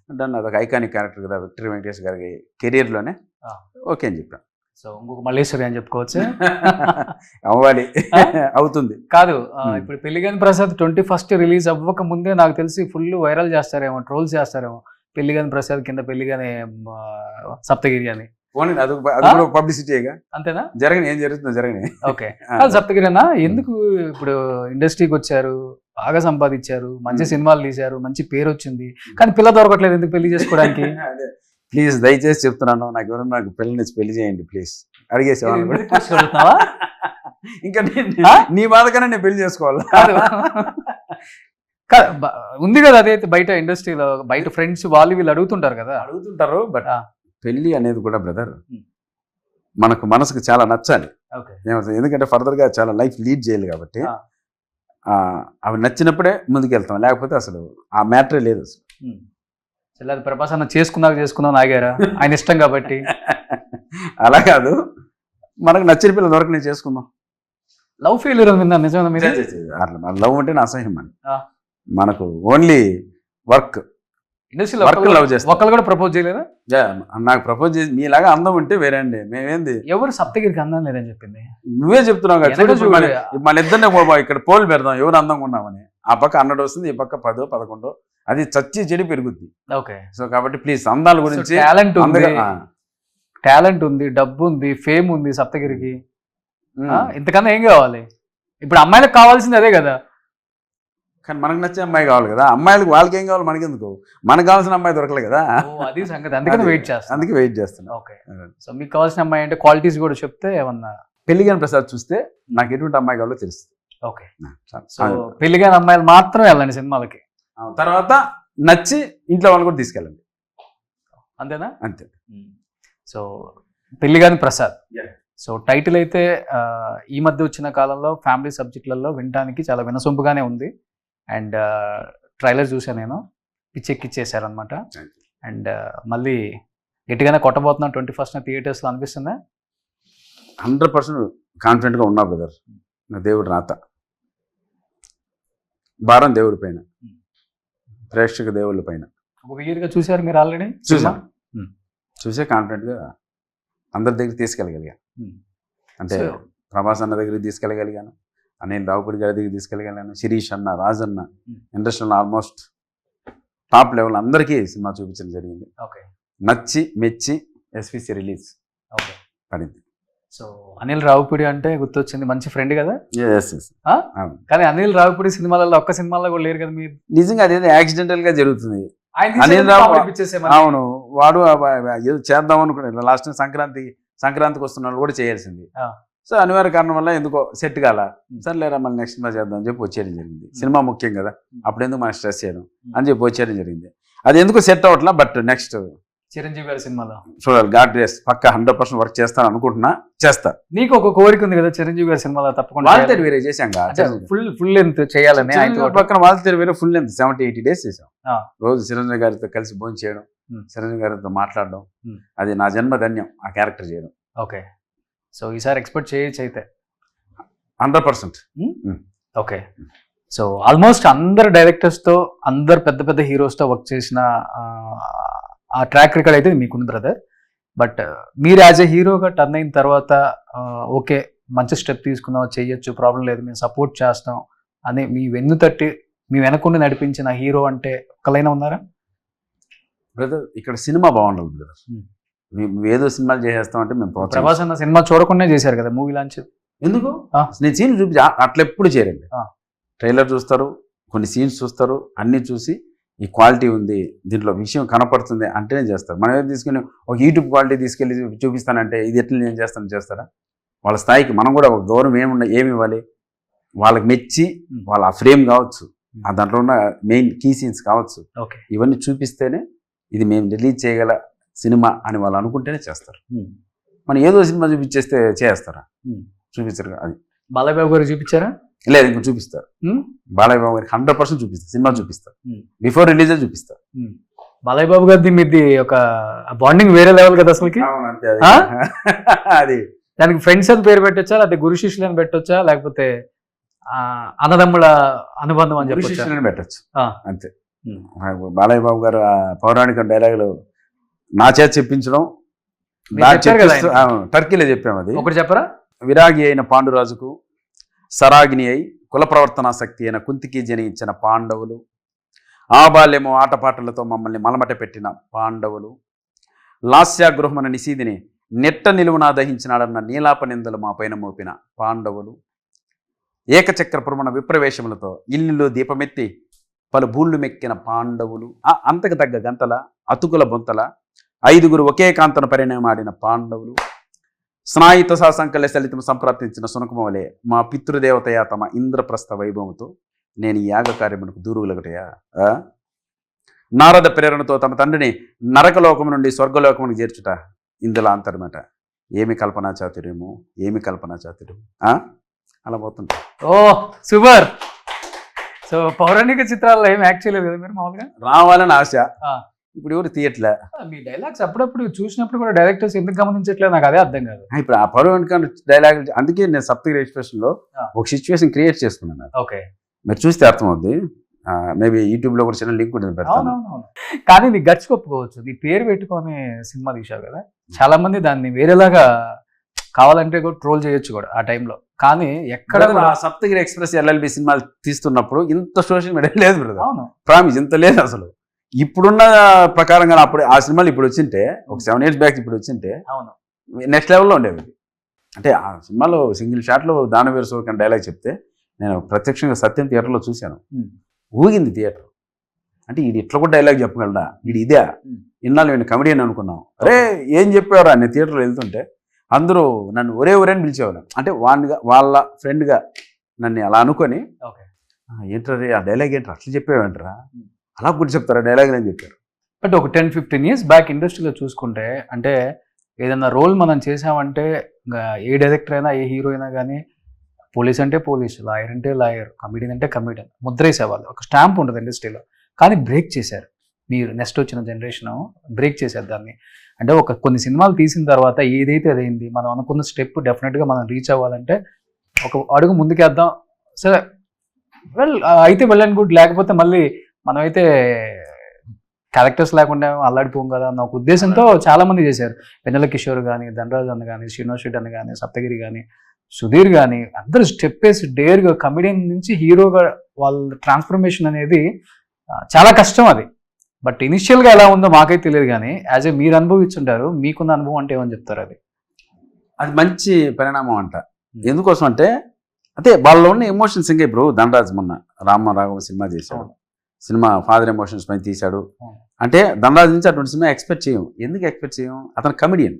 అంటే అదొక ఐకానిక్ క్యారెక్టర్ కదా విక్టరీ వెంకటేష్ గారి కెరీర్లోనే, ఓకే అని చెప్పాను. సో ఇంకొక మల్లేశ్వరి అని చెప్పుకోవచ్చు. అవ్వాలి, అవుతుంది కాదు. ఇప్పుడు పెళ్లిగాని ప్రసాద్ 21st రిలీజ్ అవ్వక ముందే నాకు తెలిసి ఫుల్ వైరల్ చేస్తారేమో, ట్రోల్స్ చేస్తారేమో, పెళ్లిగాని ప్రసాద్ కింద పెళ్లిగాని సప్తగిరి అని. పబ్లిసిటీగా అంతేనా? జరగని ఏం జరుగుతుందో జరగని. ఓకే. సప్తగిరి అన్న ఎందుకు ఇప్పుడు ఇండస్ట్రీకి వచ్చారు, బాగా సంపాదించారు, మంచి సినిమాలు తీశారు, మంచి పేరు వచ్చింది, కానీ పిల్ల దొరకట్లేదు, ఎందుకు పెళ్లి చేసుకోవడానికి? ప్లీజ్ దయచేసి చెప్తున్నాను, నాకు ఎవరైనా నాకు పెళ్లి చేయండి ప్లీజ్. అడిగేసేవాళ్ళు ఇంకా నీ బాధ కన్నా నేను పెళ్లి చేసుకోవాలి. ఉంది కదా, అదైతే బయట ఇండస్ట్రీలో బయట ఫ్రెండ్స్ వాళ్ళు వీళ్ళు అడుగుతుంటారు కదా. అడుగుతుంటారు, బట్ పెళ్లి అనేది కూడా బ్రదర్ మనకు మనసుకు చాలా నచ్చాలి. ఎందుకంటే ఫర్దర్గా చాలా లైఫ్ లీడ్ చేయాలి కాబట్టి అవి నచ్చినప్పుడే ముందుకెళ్తాం, లేకపోతే అసలు ఆ మ్యాటరే లేదు అసలు. అది ప్రభాస్ అన్న చేసుకున్నాను ఆగారా? ఆయన ఇష్టం కాబట్టి. అలా కాదు, మనకు నచ్చిన పిల్లల వరకు నేను చేసుకుందాం. లవ్ ఫెయిల్యూర్ విన్నా నిజమేనా మీరు? లవ్ అంటే నా అసహ్యం అని. ఆ. మనకు ఓన్లీ వర్క్ ఇండస్ట్రీలో వర్క్ లవ్ చేస్తాం. ఒకళ్ళు కూడా ప్రపోజ్ చేయలేదా? నాకు ప్రపోజ్ చేసి మీలాగా అందం ఉంటే వేరే అండి. మేమేంది ఎవరు సప్తగిరికి అందం లేదని చెప్పింది? నువ్వే చెప్తున్నావు కదా. వెనక చూడు, చూడు. మన ఇద్దరినే ఇక్కడ పోల్ పెడదాం ఎవరు అందంగా ఉన్నామని. ఆ పక్క 100 వస్తుంది, ఈ పక్క 10, 11. అది చచ్చి చెడి పెరుగుద్ది. ఓకే. సో కాబట్టి ప్లీజ్ అందాల గురించి టాలెంట్ ఉంది, అందగా- టాలెంట్ ఉంది, డబ్బు ఉంది, ఫేమ్ ఉంది సప్తగిరికి. ఇంతకన్నా ఏం కావాలి? ఇప్పుడు అమ్మాయిలకు కావాల్సింది అదే కదా. కానీ మనకు నచ్చే అమ్మాయి కావాలి కదా. అమ్మాయిలకు వాళ్ళకి ఏం కావాలి, మనకి ఎందుకు? మనకు కావాల్సిన అమ్మాయి దొరకలేదు కదా. అది సంగతి. అందుకని వెయిట్ చేస్తాను. అందుకే వెయిట్ చేస్తున్నా. ఓకే. సో మీకు కావాల్సిన అమ్మాయి అంటే క్వాలిటీస్ కూడా చెప్తే ఏమన్నా. పెళ్లిగాని ప్రసాద్ చూస్తే నాకు ఎటువంటి అమ్మాయి కావాలో తెలుస్తుంది. ఓకే. సో పెళ్లిగాని అమ్మాయిలు మాత్రం వెళ్ళండి సినిమాలకి. తర్వాత నచ్చి ఇంట్లో వాళ్ళు కూడా తీసుకెళ్ళండి. అంతేనా? అంతే. So పెళ్లిగాని Prasad. Yeah. So title అయితే ఈ మధ్య వచ్చిన కాలంలో ఫ్యామిలీ సబ్జెక్టులలో వినడానికి చాలా వినసొంపుగానే ఉంది. అండ్ ట్రైలర్ చూసాను నేను, పిచ్చెక్కిచ్చేసారనమాట. అండ్ మళ్ళీ గట్టిగానే కొట్టబోతున్నా 21st థియేటర్స్లో అనిపిస్తుందా? 100% కాన్ఫిడెంట్గా ఉన్నా బ్రదర్. నా దేవుడు రాత, భారం దేవుడి పైన, ప్రేక్షక దేవుళ్ళ పైన. ఒక ఇయర్గా చూసారు మీరు ఆల్రెడీ? చూసాను. చూసే కాన్ఫిడెంట్గా అందరి దగ్గర తీసుకెళ్ళగలిగాను. అంటే ప్రభాస్ అన్న దగ్గరికి తీసుకెళ్ళగలిగాను, అనిల్ రావుపూడి గారి దగ్గర తీసుకెళ్ళగలిగాను, శిరీష్ అన్న, రాజన్న, ఇండస్ట్రీలో ఆల్మోస్ట్ టాప్ లెవెల్ అందరికీ సినిమా చూపించడం జరిగింది. ఓకే. నచ్చి మెచ్చి ఎస్పీసీ రిలీజ్ ఓకే పడింది. సో అనిల్ రావుపూడి అంటే గుర్తొచ్చింది, మంచి ఫ్రెండ్ కదా. Yes. అవును. కానీ అనిల్ రావుపూడి సినిమాలలో ఒక్క సినిమాలో కూడా లేరు కదా మీరు. నిజంగా అదేదో యాక్సిడెంటల్ గా జరుగుతుంది. ఆయన అనిల్ రావు పిచ్చేసేమని. అవును, వాడు ఏదో చేద్దాం అనుకున్నాడు. లాస్ట్ సంక్రాంతికి వస్తున్నాడు కూడా చేయాల్సింది. ఆ. సో అనివార్య కారణం వల్ల ఎందుకో సెట్ కాల. సర్లేరా మళ్ళీ నెక్స్ట్ సినిమా చేద్దాం అని చెప్పి వచ్చేయడం జరిగింది. సినిమా ముఖ్యం కదా, అప్పుడు ఎందుకు మనం స్ట్రెస్ చేయడం అని చెప్పి వచ్చేయడం జరిగింది. అది ఎందుకు సెట్ అవ్వట్లా. బట్ నెక్స్ట్ చిరంజీవి గారి సినిమాలో చూడాలి. గాడ్ గ్రేస్ పక్క 100% వర్క్ చేస్తాను అనుకుంటున్నా, చేస్తా. నీకు ఒక కోరిక ఉంది కదా చిరంజీవి గారి సినిమాలో తప్పకుండా వాళ్ళతో వేరే చేసాం ఫుల్ లెంత్ చేయాలని. పక్కన వాళ్ళతో వేరే ఫుల్ లెంత్ 70-80 days చేసాం. ఆ. రోజు చిరంజీవి గారితో కలిసి భోజనం చేయడం, చిరంజీవి గారితో మాట్లాడడం, Hmm. అది నా జన్మ ధన్యం ఆ క్యారెక్టర్ చేయడం. ఓకే. సో ఈసారి ఎక్స్పెక్ట్ చేయొచ్చు అయితే. 100%. ఓకే. సో ఆల్మోస్ట్ అందరు డైరెక్టర్స్తో, అందరు పెద్ద పెద్ద హీరోస్తో వర్క్ చేసిన ఆ ట్రాక్ రికార్డ్ అయితే మీకుంది బ్రదర్. బట్ మీరు యాజ్ ఎ హీరోగా టర్న్ అయిన తర్వాత ఓకే మంచి స్టెప్ తీసుకుందాం, చెయ్యొచ్చు, ప్రాబ్లం లేదు, మేము సపోర్ట్ చేస్తాం అని మీ వెన్ను తట్టి మీ వెనకుండి నడిపించిన హీరో అంటే ఒక్కలైనా ఉన్నారా? బ్రదర్ ఇక్కడ సినిమా బాగుండాలి బ్రదర్. మేము ఏదో సినిమాలు చేసేస్తాం అంటే మేము ప్రభాస్ అన్న సినిమా చూడకుండా చేశారు కదా మూవీ లాంచ్. ఎందుకు ఆ. నేను సీన్ చూపించి అట్లా ఎప్పుడు చేయరండి. ఆ. ట్రైలర్ చూస్తారు, కొన్ని సీన్స్ చూస్తారు, అన్ని చూసి ఈ క్వాలిటీ ఉంది దీంట్లో, విషయం కనపడుతుంది అంటేనే చేస్తారు. మనం ఏదో తీసుకుని ఒక యూట్యూబ్ క్వాలిటీ తీసుకెళ్ళి చూపిస్తానంటే ఇది ఎట్లా నేను చేస్తారా? వాళ్ళ స్థాయికి మనం కూడా ఒక గౌరవం ఏమి ఇవ్వాలి, వాళ్ళకి మెచ్చి వాళ్ళ ఆ ఫ్రేమ్ కావచ్చు, ఆ దాంట్లో ఉన్న మెయిన్ కీ సీన్స్ కావచ్చు, ఓకే ఇవన్నీ చూపిస్తేనే ఇది మేము రిలీజ్ చేయగల సినిమా అని వాళ్ళు అనుకుంటేనే చేస్తారు. మనం ఏదో సినిమా చూపించేస్తే చేస్తారా? చూపించరు. అది బాలయ్య బాబు గారు చూపించారా? లేదు, ఇంకా చూపిస్తారు. బాలయ్య బాబు గారికి 100% చూపిస్తారు. సినిమా చూపిస్తారు, బిఫోర్ రిలీజే చూపిస్తారు. బాలయ్య బాబు గారిది మీది ఒక బాండింగ్ వేరే లెవెల్ కదా అసలుకి. అది దానికి ఫ్రెండ్స్ అని పేరు పెట్టొచ్చా, లేకపోతే గురు శిష్యులు అని పెట్టొచ్చా, లేకపోతే అన్నదమ్ముల అనుబంధం అని చెప్పి పెట్టచ్చు అంతే. బాలయ్య బాబు గారు ఆ పౌరాణిక డైలాగులు నా చేత చెప్పించడం, టర్కీలో చెప్పాము. అది ఒకటి చెప్పరా? విరాగి అయిన పాండురాజుకు సరాగిని అయి కుల ప్రవర్తనాశక్తి అయిన కుంతికి జనించిన పాండవులు, ఆ బాల్యము ఆటపాటలతో మమ్మల్ని మలమట పెట్టిన పాండవులు, లాస్యాగృహమన నిశీదిని నెట్ట నిలువునా దహించినాడన్న నీలాప నిందలు మా పైన మోపిన పాండవులు, ఏకచక్ర ప్రమణ విప్రవేశములతో ఇల్లులో దీపమెత్తి పలు భూళ్ళు మెక్కిన పాండవులు, అంతకు తగ్గ గంతల అతుకుల బొంతల 5 ఒకే కాంతను పరిణయమాడిన పాండవులు, స్నాయుత సాసంకల్య సలితం సంప్రాప్తించిన సునకమవలే మా పితృదేవతయా తమ ఇంద్రప్రస్థ వైభవంతో నేను ఈ యాగ కార్యమునకు దూరువులగటయా. నారద ప్రేరణతో తమ తండ్రిని నరకలోకము నుండి స్వర్గలోకమునికి చేర్చుట ఇందులో అంతర్మట. ఏమి కల్పనా చాతుర్యము, ఏమి కల్పనా చాతుర్యము. అలా పోతుంటా. ఓ సూపర్. సో పౌరాణిక చిత్రాల్లో ఏమి యాక్ట్ చేయలేదు కదా మీరు మామూలుగా? రావాలని ఆశ, ఇప్పుడు ఎవరు తీయట్లే. మీ డైలాగ్స్ అప్పుడప్పుడు చూసినప్పుడు కూడా డైరెక్టర్స్ ఎందుకు గమనించట్లేదు నాకు అదే అర్థం కాదు. ఇప్పుడు ఆ పరువు వెనకాల డైలాగ్, అందుకే నేను సప్తగిరి ఎక్స్ప్రెషన్లో ఒక సిచ్యువేషన్ క్రియేట్ చేసుకున్నాను. ఓకే, మీరు చూస్తే అర్థమవుద్ది. మేబీ యూట్యూబ్లో కూడా చిన్న లింక్ ఉంటుంది, పెడతాను. అవునవును. కానీ నీ గట్స్ ఒప్పుకోవచ్చు, నీ పేరు పెట్టుకొని సినిమా తీసావు కదా, చాలా మంది దాన్ని వేరేలాగా కావాలంటే కూడా ట్రోల్ చేయొచ్చు కూడా ఆ టైంలో. కానీ ఎక్కడ ఆ సప్తగిరి ఎక్స్ప్రెస్ ఎల్ఎల్బి సినిమాలు తీస్తున్నప్పుడు ఇంత సోషల్ మీడియా లేదు బ్రదర్. అవును, ప్రామిస్ ఇంత లేదు అసలు. ఇప్పుడున్న ప్రకారంగా అప్పుడు ఆ సినిమాలు ఇప్పుడు వచ్చింటే, ఒక 7 years బ్యాక్ ఇప్పుడు వచ్చింటే అవును, నెక్స్ట్ లెవెల్లో ఉండేవి. అంటే ఆ సినిమాలో సింగిల్ షాట్లో దానవీర సూర్యకాంత్ డైలాగ్ చెప్తే నేను ప్రత్యక్షంగా సత్యం థియేటర్లో చూశాను. ఊగింది థియేటర్. అంటే ఇది ఇట్లా కూడా డైలాగ్ చెప్పగలడా, ఇది ఇదే ఇన్నాళ్ళు నేను కమెడియన్ అనుకున్నాం. అరే ఏం చెప్పేవారా నేను థియేటర్లో వెళ్తుంటే అందరూ నన్ను ఒరే ఒరే అని పిలిచేవారు. అంటే వాళ్ళ ఫ్రెండ్గా నన్ను అలా అనుకొని, ఏంటరే ఆ డైలాగ్ ఏంటారు అట్లా చెప్పేవేంటరా, అలా గుర్తు చెప్తారా డైలాగ్ అని చెప్పారు. బట్ ఒక 10-15 years బ్యాక్ ఇండస్ట్రీలో చూసుకుంటే, అంటే ఏదైనా రోల్ మనం చేసామంటే ఏ డైరెక్టర్ అయినా ఏ హీరో అయినా కానీ పోలీస్ అంటే పోలీస్, లాయర్ అంటే లాయర్, కమెడియన్ అంటే కమెడియన్ ముద్రేసేవాళ్ళు. ఒక స్టాంప్ ఉంటుంది ఇండస్ట్రీలో. కానీ బ్రేక్ చేశారు మీరు, నెక్స్ట్ వచ్చిన జనరేషన్ బ్రేక్ చేశారు దాన్ని. అంటే కొన్ని సినిమాలు తీసిన తర్వాత ఏదైతే అదైంది, మనం అనుకున్న స్టెప్ డెఫినెట్గా మనం రీచ్ అవ్వాలంటే ఒక అడుగు ముందుకేద్దాం. సరే అయితే వెళ్ళండి గుడ్, లేకపోతే మళ్ళీ మనమైతే క్యారెక్టర్స్ లేకుండా అల్లాడిపోం కదా అన్న ఒక ఉద్దేశంతో చాలా మంది చేశారు. వెన్నెల కిషోర్ కానీ, ధనరాజ్ అన్న కానీ, శ్రీనివాస్ రెడ్డి అన్న కానీ, సప్తగిరి కానీ, సుధీర్ కానీ, అందరూ స్టెప్ వేసి డేర్గా కమెడియన్ నుంచి హీరోగా వాళ్ళ ట్రాన్స్ఫర్మేషన్ అనేది చాలా కష్టం అది. బట్ ఇనిషియల్గా ఎలా ఉందో మాకైతే తెలియదు, కానీ యాజ్ ఏ మీరు అనుభవించుంటారు, మీకున్న అనుభవం అంటే ఏమని చెప్తారు? అది మంచి పరిణామం అంట. ఎందుకోసం అంటే అదే వాళ్ళలో ఉన్న ఎమోషన్స్. ఇంకా ఇప్పుడు ధనరాజ్ మొన్న రామ సినిమా చేశాడు, సినిమా ఫాదర్ ఎమోషన్స్ పైన తీశాడు. అంటే ధనరాజ్ నుంచి అటువంటి సినిమా ఎక్స్పెక్ట్ చేయం. ఎందుకు ఎక్స్పెక్ట్ చేయం? అతను కమెడియన్.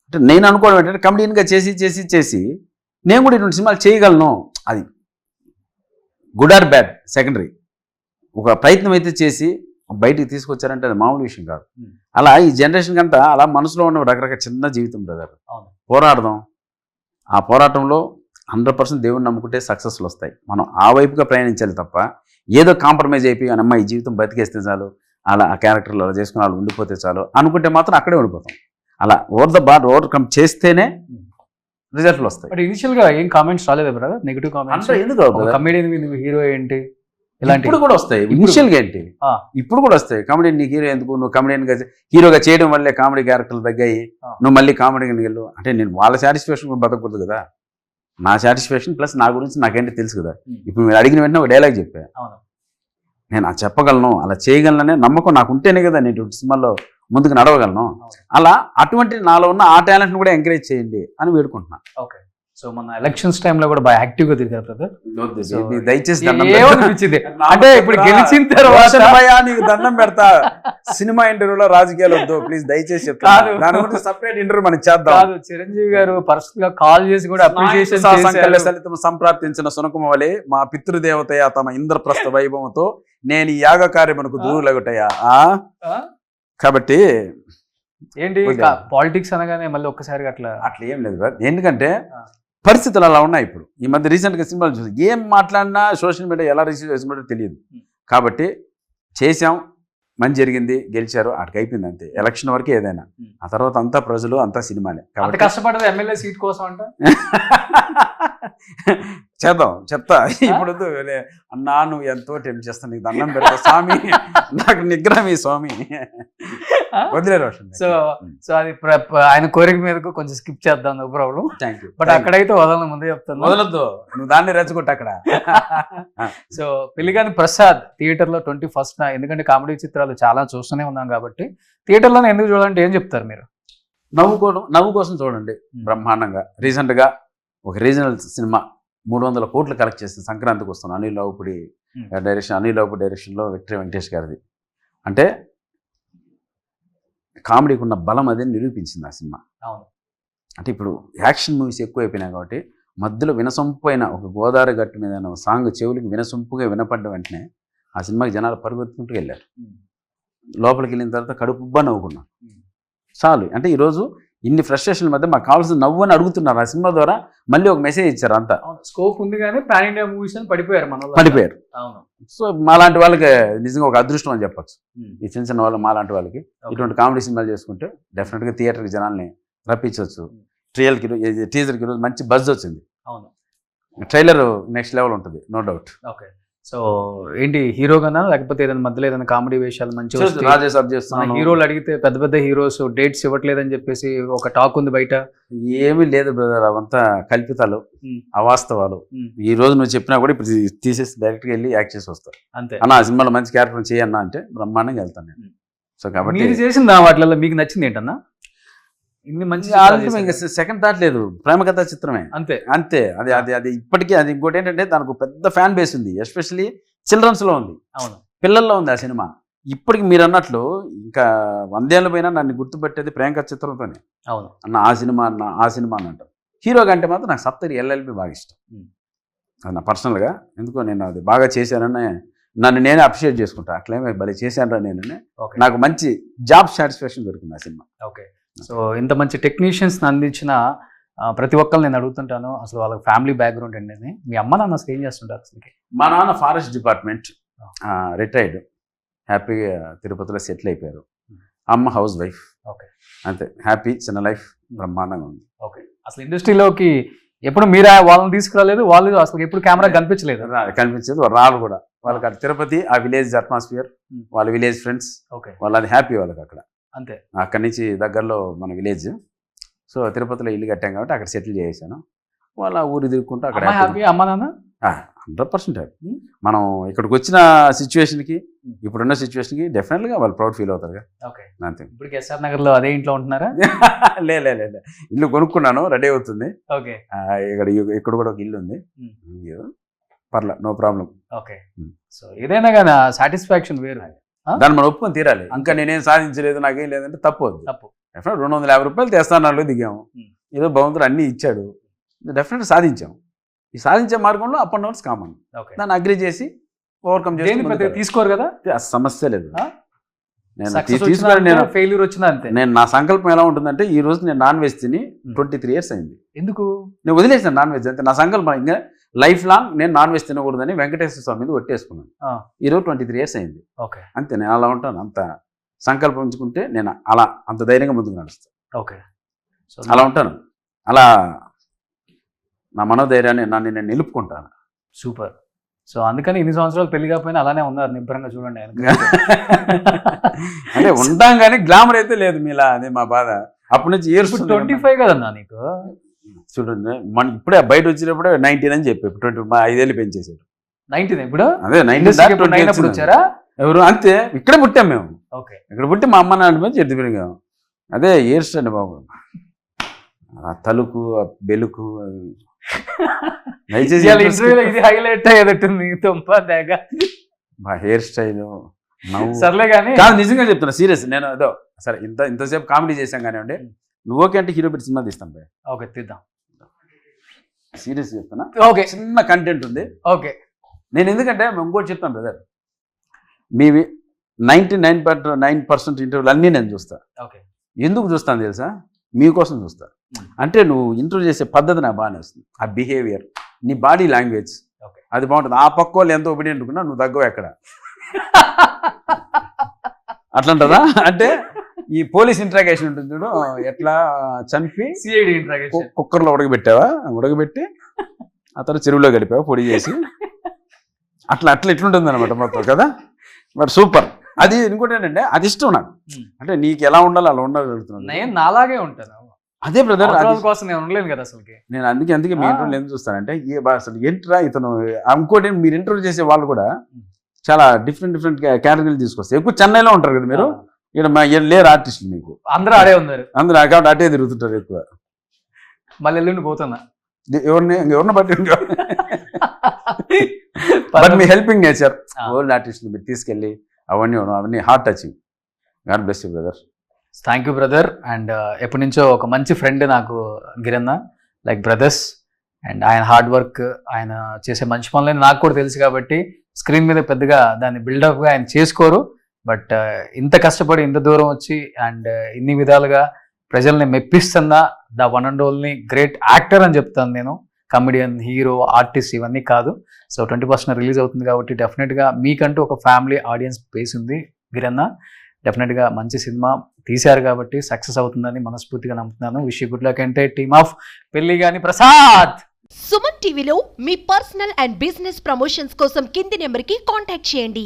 అంటే నేను అనుకోవడం ఏంటంటే కమెడియన్గా చేసి నేను కూడా ఇటువంటి సినిమాలు చేయగలను. అది గుడ్ ఆర్ బ్యాడ్ సెకండరీ. ఒక ప్రయత్నం అయితే చేసి బయటికి తీసుకొచ్చారంటే అది మామూలు విషయం కాదు. అలా ఈ జనరేషన్ కంతా అలా మనసులో ఉన్న రకరకాల చిన్న జీవితం బ్రదర్, పోరాడదాం. ఆ పోరాటంలో 100% దేవుని నమ్ముకుంటే సక్సెస్లు వస్తాయి. మనం ఆ వైపుగా ప్రయాణించాలి తప్ప ఏదో కాంప్రమైజ్ అయిపోయి అమ్మ ఈ జీవితం బతికేస్తే చాలు, అలా ఆ క్యారెక్టర్లు అలా చేసుకుని వాళ్ళు ఉండిపోతే చాలు అనుకుంటే మాత్రం అక్కడే ఉండిపోతాం. అలా ఓవర్కమ్ చేస్తేనే రిజల్ట్లు వస్తాయి. బట్ ఇనిషియల్గా ఏం కామెంట్స్ రాలేదు బ్రదర్, నెగిటివ్ కామెంట్స్? ఎందుకు కమెడియన్ హీరో ఏంటి ఇలాంటి ఇప్పుడు కూడా వస్తాయి. ఇనిషియల్గా ఏంటి ఇప్పుడు కూడా వస్తాయి. కమెడియన్ నీకు హీరో ఎందుకు, నువ్వు కమెడియన్గా హీరోగా చేయడం వల్లే కామెడీ క్యారెక్టర్లు తగ్గాయి, నువ్వు మళ్ళీ కామెడీకి వెళ్ళు అంటే నేను వాళ్ళ సాటిస్ఫాక్షన్ బతకూడదు కదా, నా సాటిస్ఫాక్షన్ ప్లస్ నా గురించి నాకేంటి తెలుసు కదా. ఇప్పుడు మీరు అడిగిన వెంటనే ఒక డైలాగ్ చెప్పా, నేను అది చెప్పగలను, అలా చేయగలననే నమ్మకం నాకు ఉంటేనే కదా నేను సినిమాలో ముందుకు నడవగలను. అలా అటువంటి నాలో ఉన్న ఆ టాలెంట్ని కూడా ఎంకరేజ్ చేయండి అని వేడుకుంటున్నాను. ఓకే, సో మన ఎలక్షన్స్ టైంలో కూడా బాగా యాక్టివ్గా తిరిగారు బ్రదర్. దయచేసి ఏమనిపించింది అంటే ఇప్పుడు గెలిచిన తర్వాత నీకు దండం పెడతా, సినిమా ఇంటర్వ్యూలో రాజకీయాలు వద్దు ప్లీజ్, దయచేసి చెప్తాను. దాని గురించి సపరేట్ ఇంటర్వ్యూ మనం చేద్దాం. చిరంజీవి గారు పర్సనల్ గా కాల్ చేసి కూడా అప్రిషియేషన్ ఫలితం సంప్రాప్తించిన సునకమ వలె మా పితృదేవతయ తమ ఇంద్రప్రస్థ వైభవంతో నేను ఈ యాగ కార్యమునకు దూరులగుటయా. కాబట్టి ఏంటి పాలిటిక్స్ అనగానే మళ్ళీ ఒక్కసారిగా అట్లా ఏం లేదు. ఎందుకంటే పరిస్థితులు అలా ఉన్నాయి. ఇప్పుడు ఈ మధ్య రీసెంట్గా సినిమాలు చూసి ఏం మాట్లాడినా సోషల్ మీడియా ఎలా రిసీవ్ చేసినట్టు తెలియదు. కాబట్టి చేసాం, మంచి జరిగింది, గెలిచారు, అక్కడికి అయిపోయింది అంతే. ఎలక్షన్ వరకు ఏదైనా, ఆ తర్వాత అంతా ప్రజలు అంతా సినిమానే. కాబట్టి కష్టపడదు ఎమ్మెల్యే సీట్ కోసం అంట చేద్దాం, చెప్తా. ఇప్పుడు అన్నా నువ్వు ఎంతో టెంప్ట్ చేస్తా, నీకు దండం పెడతా స్వామి, నాకు నిగ్రహం ఈ స్వామి వదిలే రోషన్. సో అది ఆయన కోరిక మీదకు కొంచెం స్కిప్ చేద్దాం, no problem. Thank you. But అక్కడైతే వదలను, ముందే చెప్తాను, వదలొద్దు, నువ్వు దాన్ని రెచ్చగొట్టు అక్కడ. సో పిల్లిగాని ప్రసాద్ థియేటర్లో 21st, ఎందుకంటే కామెడీ చిత్రాలు చాలా చూస్తూనే ఉన్నాం కాబట్టి థియేటర్లోనే ఎందుకు చూడాలంటే ఏం చెప్తారు మీరు? నవ్వు కోసం చూడండి. బ్రహ్మాండంగా రీసెంట్గా ఒక రీజనల్ సినిమా 300 కోట్లు కలెక్ట్ చేసింది, సంక్రాంతికి వస్తున్నాను. అనిల్ రావుపూడి డైరెక్షన్లో విక్టరీ వెంకటేష్ గారిది. అంటే కామెడీకి ఉన్న బలం అది నిరూపించింది ఆ సినిమా. అంటే ఇప్పుడు యాక్షన్ మూవీస్ ఎక్కువ అయిపోయినాయి కాబట్టి మధ్యలో వినసొంపైన ఒక గోదావరి గట్టు మీద సాంగ్ చెవులకి వినసొంపుగా వినపడ్డ వెంటనే ఆ సినిమాకి జనాలు పరుగుతుకుంటూ వెళ్ళారు. లోపలికి వెళ్ళిన తర్వాత కడుపుబ్బా నవ్వుకున్నాం చాలు. అంటే ఈరోజు ఇన్ని ఫ్రస్ట్రేషన్ మధ్య మాకు కావాల్సిన నవ్వు అని అడుగుతున్నారు ఆ సినిమా ద్వారా. మళ్ళీ ఒక మెసేజ్ ఇచ్చారు అంతా. స్కోప్ ఉంది కానీ పాన్ ఇండియా మూవీస్ అని పడిపోయారు మన వాళ్ళు. పడిపోయారు. అవును. సో మాలాంటి వాళ్ళకి నిజంగా ఒక అదృష్టం అని చెప్పొచ్చు. ఈ చిన్న చిన్న వాళ్ళు మాలాంటి వాళ్ళకి ఇటువంటి కామెడీ సినిమాలు చేసుకుంటే డెఫినెట్గా థియేటర్కి జనాల్ని రప్పించవచ్చు. టీజర్కి రోజు మంచి బజ్ వచ్చింది. అవును. ట్రైలర్ నెక్స్ట్ లెవెల్ ఉంటుంది, నో డౌట్. ఓకే. సో ఏంటి హీరోగానా లేకపోతే ఏదైనా మధ్యలో ఏదైనా కామెడీ వేషాలు మంచి రాజేష్ అబ్ చేస్తున్నాను. హీరోలు అడిగితే పెద్ద పెద్ద హీరోస్ డేట్స్ ఇవ్వట్లేదని చెప్పేసి ఒక టాక్ ఉంది బయట. ఏమీ లేదు బ్రదర్, అవంతా కల్పితాలు, అవాస్తవాలు. ఈ రోజు నువ్వు చెప్పినా కూడా ఇప్పుడు తీసేసి డైరెక్ట్గా వెళ్ళి యాక్ట్ చేసి వస్తారు అంతే. అన్న ఆ సినిమాలో మంచి క్యారెక్టర్ చేయన్నా అంటే బ్రహ్మాండంగా వెళ్తాను నేను. సో కాబట్టి మీరు చేసిన వాటిలో మీకు నచ్చింది ఏంటన్నా? ఇన్ని మంచి సెకండ్ థాట్ లేదు, ప్రేమ కథా చిత్రమే అంతే అంతే. అది అది అది ఇప్పటికీ అది ఇంకోటి ఏంటంటే దానికి పెద్ద ఫ్యాన్ బేస్ ఉంది, ఎస్పెషల్లీ చిల్డ్రన్స్ లో ఉంది. అవును. పిల్లల్లో ఉంది ఆ సినిమా. ఇప్పటికి మీరు అన్నట్లు ఇంకా 100 ఏళ్ళ పైన నన్ను గుర్తుపెట్టేది ప్రేమ కథ చిత్రంతోనే. అవును అన్న ఆ సినిమా అని అంటారు. హీరో కంటే మాత్రం నాకు సప్తగిరి ఎల్ఎల్బి బాగా ఇష్టం. అది నా పర్సనల్గా ఎందుకో నేను అది బాగా చేశానని నన్ను నేనే అప్రిషియేట్ చేసుకుంటా. అట్లేమే భలే చేశాను నేను. నాకు మంచి జాబ్ సాటిస్ఫాక్షన్ దొరికింది ఆ సినిమా. ఓకే. సో ఇంత మంచి టెక్నీషియన్స్ అందించిన ప్రతి ఒక్కరు నేను అడుగుతుంటాను అసలు వాళ్ళకి ఫ్యామిలీ బ్యాక్గ్రౌండ్ అండి. మీ అమ్మ నాన్న అసలు ఏం చేస్తుంటారు అసలుకి? మా నాన్న ఫారెస్ట్ డిపార్ట్మెంట్ రిటైర్డ్, హ్యాపీగా తిరుపతిలో సెటిల్ అయిపోయారు. అమ్మ హౌస్ వైఫ్. ఓకే. అంతే, హ్యాపీ చిన్న లైఫ్, బ్రహ్మాండంగా ఉంది. ఓకే. అసలు ఇండస్ట్రీలోకి ఎప్పుడు మీరు వాళ్ళని తీసుకురాలేదు, వాళ్ళు అసలు ఎప్పుడు కెమెరా కనిపించలేదు? కనిపించేది రాళ్ళు కూడా. వాళ్ళకి అక్కడ తిరుపతి ఆ విలేజ్ అట్మాస్ఫియర్, వాళ్ళ విలేజ్ ఫ్రెండ్స్, వాళ్ళది హ్యాపీ వాళ్ళకి అక్కడ. అంతే. అక్కడి నుంచి దగ్గరలో మన విలేజ్. సో తిరుపతిలో ఇల్లు కట్టాం కాబట్టి అక్కడ సెటిల్ చేసాను. వాళ్ళ ఊరు తిరుగుకుంటూ అక్కడ హ్యాపీ. అమ్మ నాన్న 100% హ్యాపీ. మనం ఇక్కడికి వచ్చిన సిచ్యువేషన్కి, ఇప్పుడున్న సిచ్యువేషన్కి డెఫినెట్గా వాళ్ళు ప్రౌడ్ ఫీల్ అవుతారు కదా. ఓకే. అంతే. ఇప్పుడు ఎస్ఆర్ నగర్లో అదే ఇంట్లో ఉంటున్నారా? లే ఇల్లు కొనుక్కున్నాను, రెడీ అవుతుంది. ఓకే. ఇక్కడ కూడా ఒక ఇల్లు ఉంది, పర్లే, నో ప్రాబ్లం. ఓకే. సో ఏదైనా కానీ సాటిస్ఫాక్షన్ వేరు, దాన్ని మనం ఒప్పుకొని తీరాలి. ఇంకా నేనేం సాధించలేదు, నాకేం లేదంటే తప్పు. 250 రూపాయలు తెస్తానాళ్ళు దిగాము, ఏదో భగవంతుడు అన్నీ ఇచ్చాడు, డెఫినెట్గా సాధించాము. ఈ సాధించే మార్గంలో అప్ అండ్ డౌన్స్ కామన్. దాన్ని అగ్రి చేసి ఓవర్కమ్ చేసి తీసుకోరు కదా, సమస్య లేదు. ఫెయిల్యూర్ వచ్చినా అంతే. నేను నా సంకల్పం ఎలా ఉంటుందంటే, ఈ రోజు నేను నాన్ వెజ్ తిని 23 years అయింది. ఎందుకు నేను వదిలేసాను నాన్ వెజ్, అంతే నా సంకల్పం. ఇంకా లైఫ్ లాంగ్ నేను నాన్ వెజ్ తినకూడదని వెంకటేశ్వర స్వామి మీద ఒట్టేసుకున్నాను. ఈరోజు 23 years అయింది. అంతే, నేను అలా ఉంటాను. అంత సంకల్పం ఉంచుకుంటే నేను అలా అంత ధైర్యంగా ముందుకు నడుస్తాను. ఓకే. సో అలా ఉంటాను, అలా నా మనోధైర్యాన్ని నన్ను నేను నిలుపుకుంటాను. సూపర్. సో అందుకని ఇన్ని సంవత్సరాలు పెళ్లి కాకపోయినా అలానే ఉన్నారు నిబ్బరంగా. చూడండి అంటే ఉంటాం కానీ గ్లామర్ అయితే లేదు మీలా, అదే మా బాధ. అప్పటి నుంచి ఇయర్స్ 25 కదన్నా నీకు. చూడండి, మన ఇప్పుడే బయట వచ్చినప్పుడే 19 అని చెప్పి 5 ఏళ్ళు పెంచేసాడు. 19 ఇప్పుడు? అదే 19 వచ్చారా ఎవరు? అంతే, ఇక్కడే పుట్టాం మేము. ఓకే. ఇక్కడ పుట్టి మా అమ్మ నాన్న మీద చెట్టు పెరిగాము. అదే ఇయర్స్ అండి బాబు. ఆ తలుకు, ఆ బెలుకు, ఇది హైలైట్ అయ్యేటట్టుంది. మా హెయిర్ స్టైల్ సర్లే కానీ కాదు, నిజంగా చెప్తున్నా, సీరియస్. నేను ఏదో సరే ఇంతసేపు కామెడీ చేశాం కానివ్వండి, నువ్వు ఓకే అంటే హీరో పెట్టి సినిమా తీస్తాం. ఓకే, తీద్దాం. సీరియస్ చెప్తున్నా. ఓకే. చిన్న కంటెంట్ ఉంది. ఓకే. నేను ఎందుకంటే మేము ఇంకోటి చెప్తాను బ్రదర్, మీవి 99% ఇంటర్వ్యూలు అన్నీ నేను చూస్తా. ఓకే. ఎందుకు చూస్తాను తెలుసా? మీకోసం చూస్తా. అంటే నువ్వు ఇంటర్వ్యూ చేసే పద్ధతి నాకు బాగానే వస్తుంది. ఆ బిహేవియర్, నీ బాడీ లాంగ్వేజ్, అది బాగుంటుంది. ఆ పక్క వాళ్ళు ఎంత ఒపీనియన్ అనుకున్నా నువ్వు తగ్గవు ఎక్కడ. అట్లంటదా? అంటే ఈ పోలీస్ ఇంట్రాగేషన్ ఉంటుంది చూడు, ఎట్లా చంపి సిఐడి ఇంట్రాగేషన్ కుక్కర్లో ఉడకబెట్టి ఆ తర్వాత చెరువులో గడిపావు పొడి చేసి, అట్లా ఎట్లుంటుంది అనమాట మొత్తం కదా. మరి సూపర్. అది ఇంకోటి ఏంటంటే, అది ఇష్టం నాకు. అంటే నీకు ఎలా ఉండాలో అలా ఉండగలుగుతున్నాను. నేను నాలాగే ఉంటాను. అదే బ్రదర్, కోసం నేను ఉండలేను కదా అసలు. నేను అందుకే మీ ఇంటర్వ్యూ ఎందుకు చూస్తానంటే, అసలు ఏంట్రా ఇతను. ఇంకోటి మీరు ఇంటర్వ్యూ చేసే వాళ్ళు కూడా చాలా డిఫరెంట్ కేటగిరీలు తీసుకొస్తారు. ఎక్కువ చెన్నైలో ఉంటారు కదా మీరు, ఇక్కడ లేరు ఆర్టిస్టులు మీకు. అందరూ ఆడే ఉన్నారు, అందరూ అకౌంట్ అటే తిరుగుతుంటారు ఎక్కువ. మళ్ళీ ఎల్లుండి పోతున్నా, ఎవరిని బట్టి but me helping nature, old ఆర్టిస్టులు మీరు తీసుకెళ్ళి అవన్నీ heart touching. God bless you brother. Thank you brother. And ఎప్పటి నుంచో ఒక మంచి ఫ్రెండ్ నాకు గిరన్న, లైక్ బ్రదర్స్. అండ్ ఆయన హార్డ్ వర్క్, ఆయన చేసే మంచి పనులని నాకు కూడా తెలుసు కాబట్టి స్క్రీన్ మీద పెద్దగా దాన్ని బిల్డప్గా ఆయన చేసుకోరు. బట్ ఇంత కష్టపడి ఇంత దూరం వచ్చి అండ్ ఇన్ని విధాలుగా ప్రజల్ని మెప్పిస్తున్న the one and only great actor అని చెప్తాను నేను. కమెడియన్, హీరో, ఆర్టిస్ట్ ఇవన్నీ కాదు. సో 21st రిలీజ్ అవుతుంది కాబట్టి డెఫినెట్గా మీకంటూ ఒక ఫ్యామిలీ ఆడియన్స్ బేస్ ఉంది. వీరన్న డెఫినెట్గా మంచి సినిమా తీశారు కాబట్టి సక్సెస్ అవుతుందని మనస్ఫూర్తిగా నమ్ముతున్నాను. విష్ యూ గుడ్ లక్ అంటే టీమ్ ఆఫ్ పెళ్లిగాని ప్రసాద్. సుమన్ టీవీలో మీ పర్సనల్ అండ్ బిజినెస్ ప్రమోషన్స్ కోసం కింది నెంబర్కి కాంటాక్ట్ చేయండి.